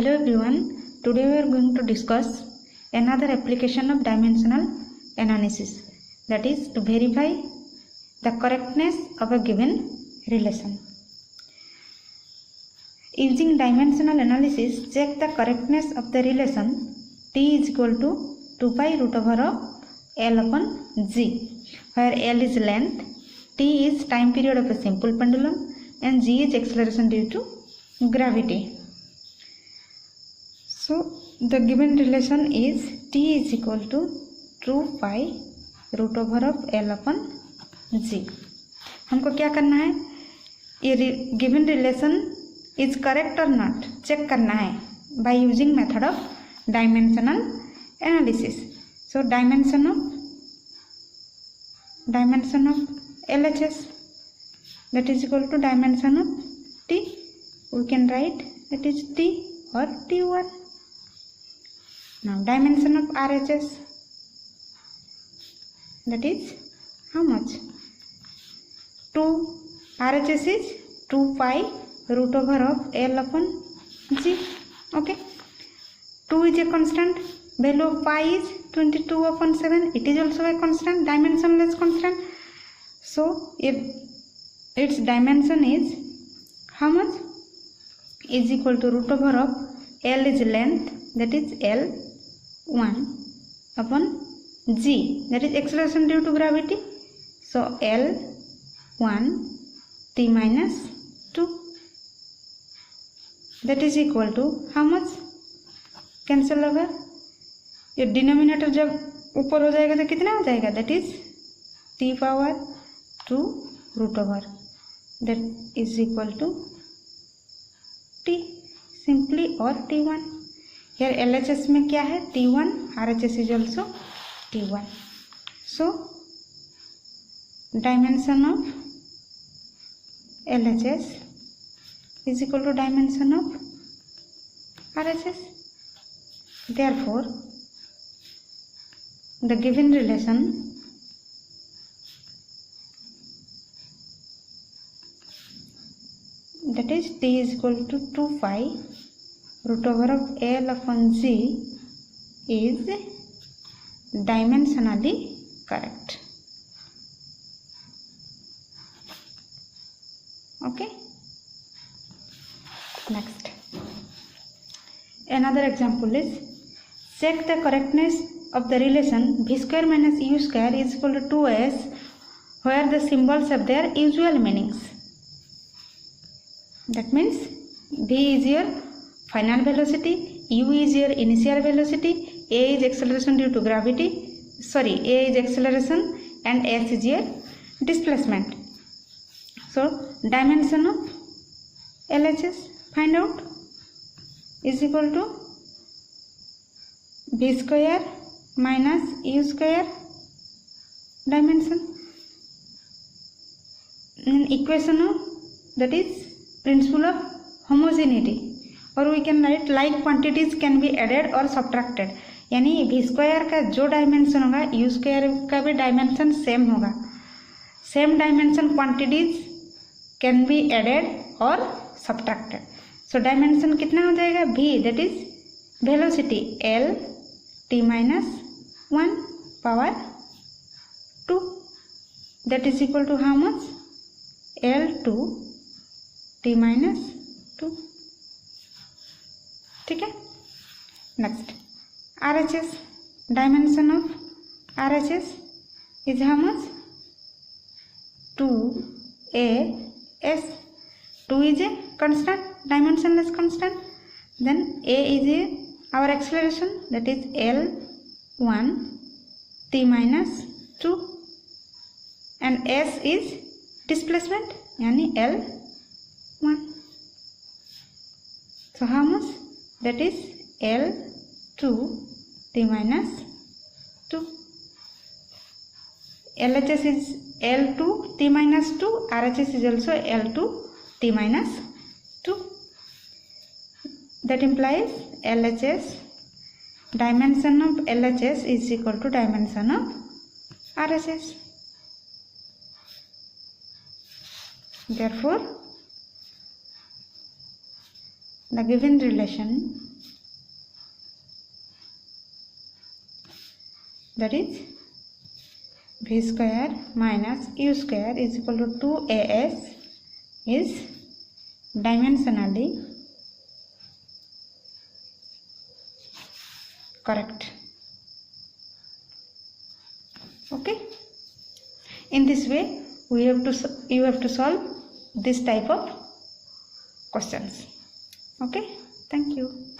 Hello everyone, today we are going to discuss another application of dimensional analysis, that is to verify the correctness of a given relation. Using dimensional analysis, check the correctness of the relation T is equal to 2 pi root over of L upon G, where L is length, T is time period of a simple pendulum, and G is acceleration due to gravity. So the given relation is T is equal to 2 pi root over of L upon G. हमको क्या करना है, ये given relation is correct or not check करना है by using method of dimensional analysis. So dimension of LHS, that is equal to dimension of T. We can write that is T or T1. Now dimension of RHS, that is how much? 2. RHS is 2 pi root over of L upon G. Okay. 2 is a constant. Value of pi is 22 upon 7. It is also a constant, dimensionless constant. So if its dimension is how much? Is equal to root over of L is length, that is L1 upon G, that is acceleration due to gravity. So L1 T minus 2, that is equal to how much? Cancel होगा, ये denominator जब ऊपर हो जाएगा तो कितना हो जाएगा, that is T power 2 root over, that is equal to T simply, और T1 here LHS में क्या है, T1, RHS is also T1. So dimension of LHS is equal to dimension of RHS. Therefore the given relation that is T is equal to 2 pi root over of L upon G is dimensionally correct. Okay. Next, another example is check the correctness of the relation V square minus U square is equal to 2S where the symbols have their usual meanings. That means V is your final velocity, U is your initial velocity, A is acceleration due to gravity, A is acceleration, and S is your displacement. So dimension of LHS find out is equal to V square minus U square dimension. In equation of, that is principle of homogeneity, or we can write like quantities can be added or subtracted. यानी V square का जो dimension होगा U square का भी dimension same होगा. Same dimension quantities can be added और subtracted. So dimension कितना हो जाएगा, V, that is velocity L T minus 1 power 2, that is equal to how much, L2 T minus 2. ठीक है. Next, RHS, dimension of RHS is how much, 2AS. 2 is a constant, dimensionless constant. Then A is our acceleration, that is L1 T minus 2, and S is displacement, यानी L1. So how much, that is L2 T minus 2. LHS is L2 T minus 2, RHS is also L2 T minus 2. That implies LHS, dimension of LHS is equal to dimension of RHS. Therefore, the given relation that is v square minus u square is equal to 2as is dimensionally correct. Okay, in this way you have to solve this type of questions. Okay, thank you.